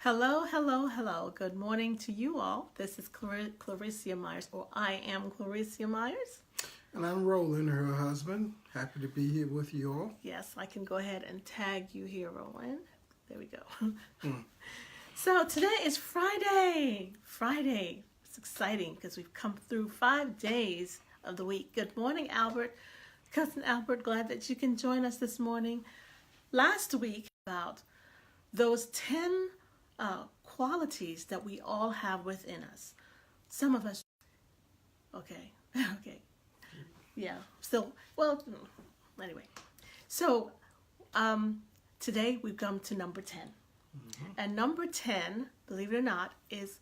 Hello, hello, hello. Good morning to you all. This is Clarissa Myers, or I am Clarissa Myers. And I'm Roland, her husband. Happy to be here with you all. Yes, I can go ahead and tag you here, Roland. There we go. So today is Friday. Friday. It's exciting because we've come through 5 days of the week. Good morning, Albert. Cousin Albert, glad that you can join us this morning. Last week, about those 10 qualities that we all have within us. Some of us, okay, yeah. So, anyway. So, today we've come to number 10. And number 10, believe it or not, is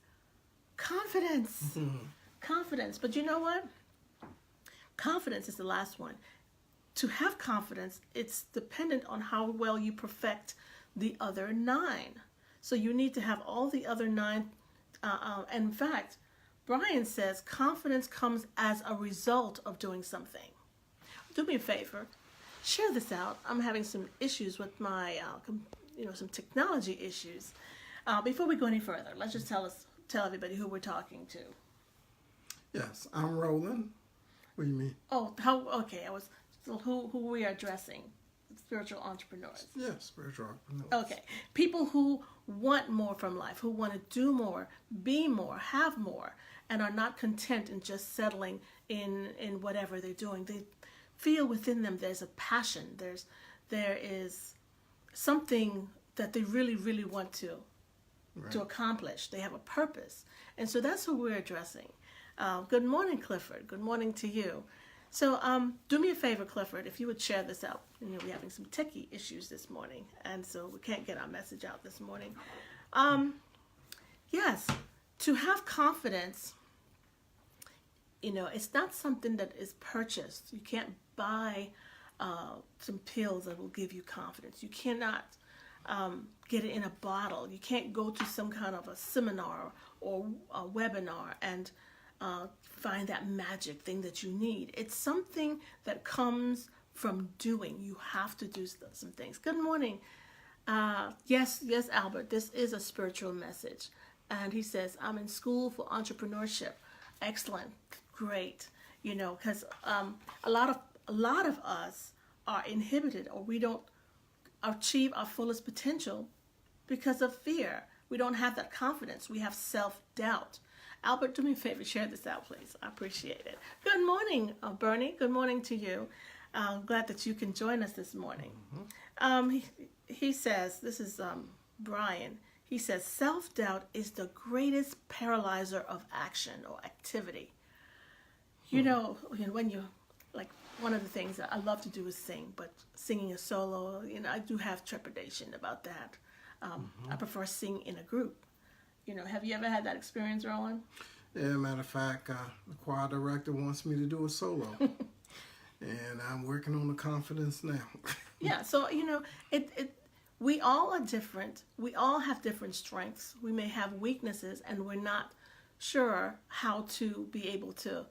confidence. Confidence. But you know what? Confidence is the last one. To have confidence, it's dependent on how well you perfect the other 9. So you need to have all the other 9. In fact, Brian says confidence comes as a result of doing something. Do me a favor, share this out. I'm having some issues with my, some technology issues. Before we go any further, let's just tell everybody who we're talking to. Yes, I'm Roland. What do you mean? Oh, who we are addressing? Spiritual entrepreneurs. Yes, spiritual entrepreneurs. Okay. People who want more from life, who want to do more, be more, have more, and are not content in just settling in whatever they're doing. They feel within them there's a passion. There is something that they really, really want to accomplish. They have a purpose. And so that's who we're addressing. Good morning, Clifford. Good morning to you. So do me a favor, Clifford, if you would share this out. We're having some techie issues this morning, and so we can't get our message out this morning. Yes, to have confidence, it's not something that is purchased. You can't buy some pills that will give you confidence. You cannot get it in a bottle. You can't go to some kind of a seminar or a webinar and find that magic thing that you need. It's something that comes from doing. You have to do some things. Good morning. Yes, Albert, this is a spiritual message. And he says, I'm in school for entrepreneurship. Excellent. Great. Because a lot of us are inhibited, or we don't achieve our fullest potential because of fear. We don't have that confidence. We have self-doubt. Albert, do me a favor, share this out, please. I appreciate it. Good morning, Bernie. Good morning to you. Glad that you can join us this morning. He says, this is Brian. He says, self-doubt is the greatest paralyzer of action or activity. When you, like, one of the things that I love to do is sing, but singing a solo, I do have trepidation about that. I prefer singing in a group. Have you ever had that experience, Roland? Yeah, matter of fact, the choir director wants me to do a solo. And I'm working on the confidence now. Yeah, so, we all are different. We all have different strengths. We may have weaknesses, and we're not sure how to be able to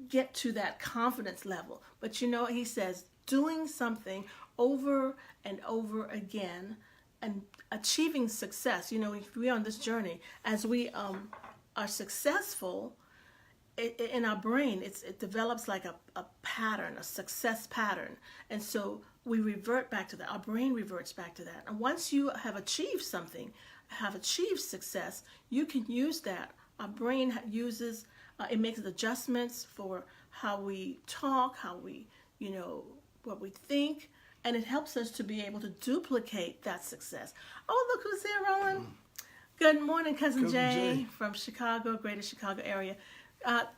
get to that confidence level. But, he says doing something over and over again and achieving success. If we're on this journey, as we are successful in our brain, it develops like a pattern, a success pattern. And so we revert back to that. Our brain reverts back to that. And once you have achieved something, have achieved success, you can use that. Our brain uses, it makes adjustments for how we talk, how we, what we think. And it helps us to be able to duplicate that success. Oh, look who's there, Roland. Good morning, Cousin Jay from Chicago, greater Chicago area.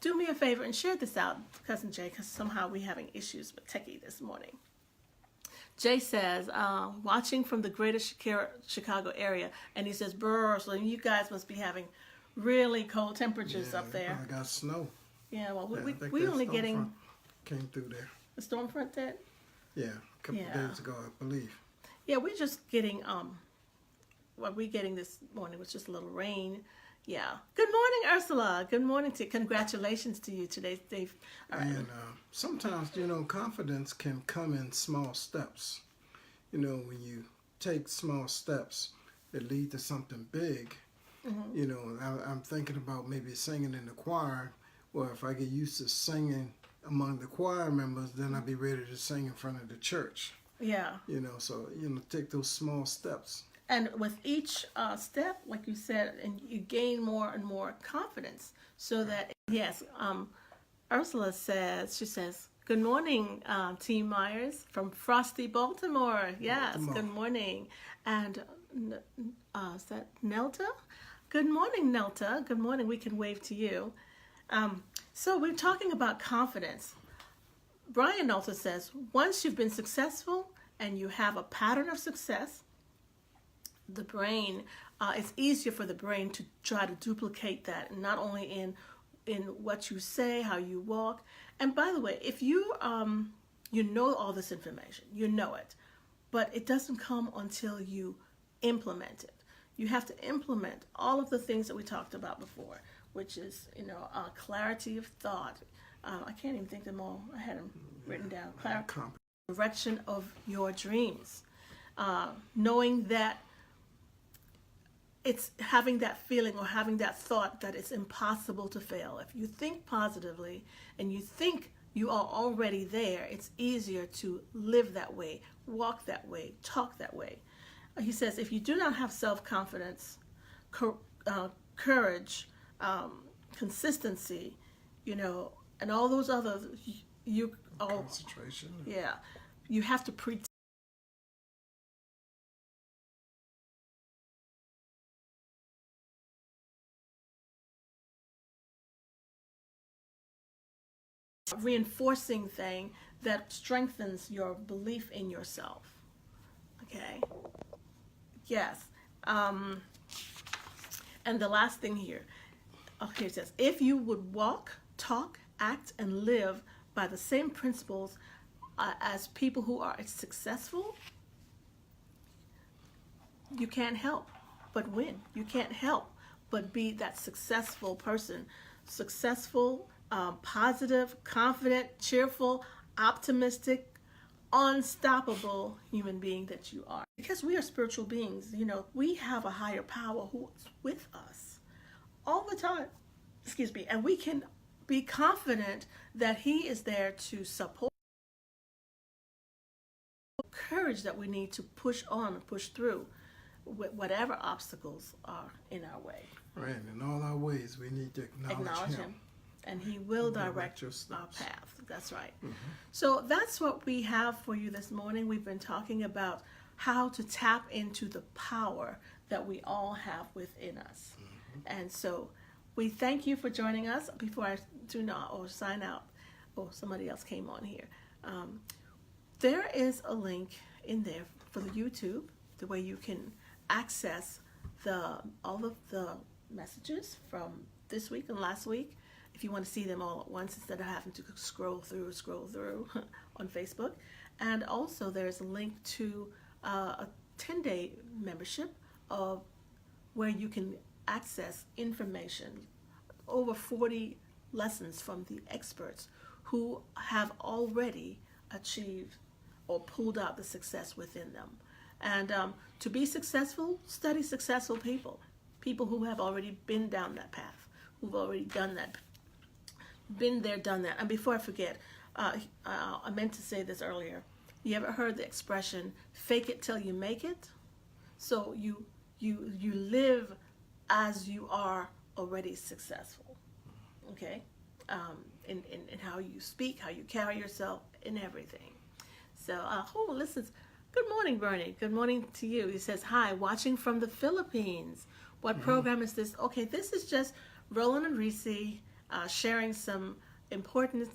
Do me a favor and share this out, Cousin Jay, because somehow we're having issues with techie this morning. Jay says, watching from the greater Chicago area, and he says, brr, so you guys must be having really cold temperatures up there. I got snow. Yeah, well, we only getting... Came through there. The storm front did? Yeah, a couple of days ago, I believe. Yeah, we're just getting, what we're getting this morning was just a little rain. Yeah. Good morning, Ursula. Good morning to you. Congratulations to you today, Dave. All right. And sometimes, confidence can come in small steps. When you take small steps, that lead to something big. You know, I'm thinking about maybe singing in the choir. Well, if I get used to singing among the choir members, then I'll be ready to sing in front of the church. Yeah. You know, so, you know, take those small steps. And with each step, like you said, and you gain more and more confidence. So that, yes, Ursula says, she says, good morning, Team Myers from Frosty, Baltimore. Yes, Baltimore. Good morning. And is that Nelta? Good morning, Nelta. Good morning. We can wave to you. So we're talking about confidence. Brian Nelta says, once you've been successful and you have a pattern of success, the brain, it's easier for the brain to try to duplicate that, not only in what you say, how you walk. And by the way, if you you know all this information, you know it, but it doesn't come until you implement it. You have to implement all of the things that we talked about before, which is, you know, clarity of thought. I can't even think of them all. I had them written down. Direction of your dreams. Knowing that it's having that feeling or having that thought that it's impossible to fail. If you think positively and you think you are already there, it's easier to live that way, walk that way, talk that way. He says, if you do not have self-confidence, courage, consistency, you know, and all those other, Concentration. Yeah, you have to pretend. Reinforcing thing that strengthens your belief in yourself. Okay. Yes. And the last thing here. Okay, it says, if you would walk, talk, act, and live by the same principles as people who are successful, you can't help but win. You can't help but be that successful person. Successful, positive, confident, cheerful, optimistic, unstoppable human being that you are. Because we are spiritual beings, you know, we have a higher power who's with us all the time. Excuse me. And we can be confident that he is there to support courage that we need to push on, push through whatever obstacles are in our way. Right, in all our ways, we need to acknowledge him. And he will direct your our steps. path. That's right. So that's what we have for you this morning. We've been talking about how to tap into the power that we all have within us. And so we thank you for joining us. Before I do not or sign out, somebody else came on here. There is a link in there for the YouTube, the way you can access all of the messages from this week and last week. If you want to see them all at once instead of having to scroll through on Facebook. And also there's a link to a 10-day membership of where you can access information, over 40 lessons from the experts who have already achieved or pulled out the success within them. And to be successful, study successful people who have already been down that path, who've already done that, been there, done that. And before I forget, I meant to say this earlier. You ever heard the expression, fake it till you make it? So you live as you are already successful, okay? In how you speak, how you carry yourself, in everything. So, listen. Good morning, Bernie. Good morning to you. He says, hi, watching from the Philippines. What program is this? Okay, this is just Roland and Recie sharing some important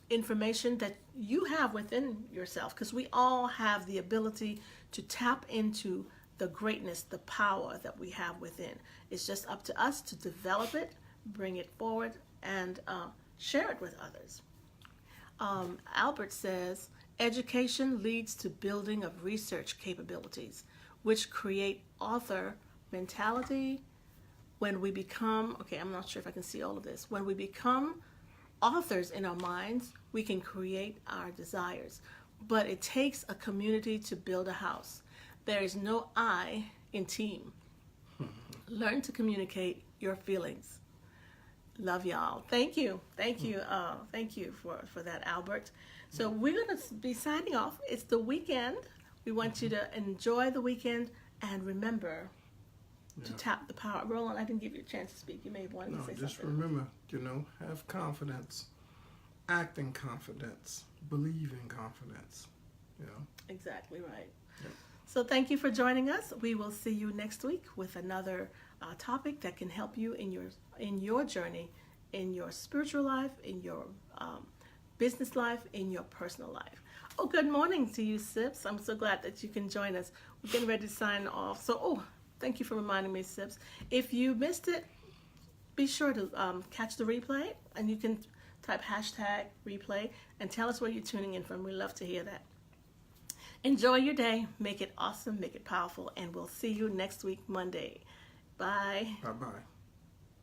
information that you have within yourself, because we all have the ability to tap into the greatness, the power that we have within. It's just up to us to develop it, bring it forward, and share it with others. Albert says, education leads to building of research capabilities, which create author mentality. When we become, okay, I'm not sure if I can see all of this. When we become authors in our minds, we can create our desires. But it takes a community to build a house. There is no I in team. Learn to communicate your feelings. Love y'all. Thank you for that, Albert. So we're going to be signing off. It's the weekend. We want you to enjoy the weekend and remember to tap the power. Roland, I didn't give you a chance to speak. You may have wanted to say something. Just remember, have confidence, act in confidence, believe in confidence. Exactly right. Yeah. So thank you for joining us. We will see you next week with another topic that can help you in your journey, in your spiritual life, in your business life, in your personal life. Oh, good morning to you, Sips. I'm so glad that you can join us. We're getting ready to sign off. So, thank you for reminding me, Sips. If you missed it, be sure to catch the replay, and you can type #replay and tell us where you're tuning in from. We love to hear that. Enjoy your day. Make it awesome. Make it powerful. And we'll see you next week, Monday. Bye. Bye-bye.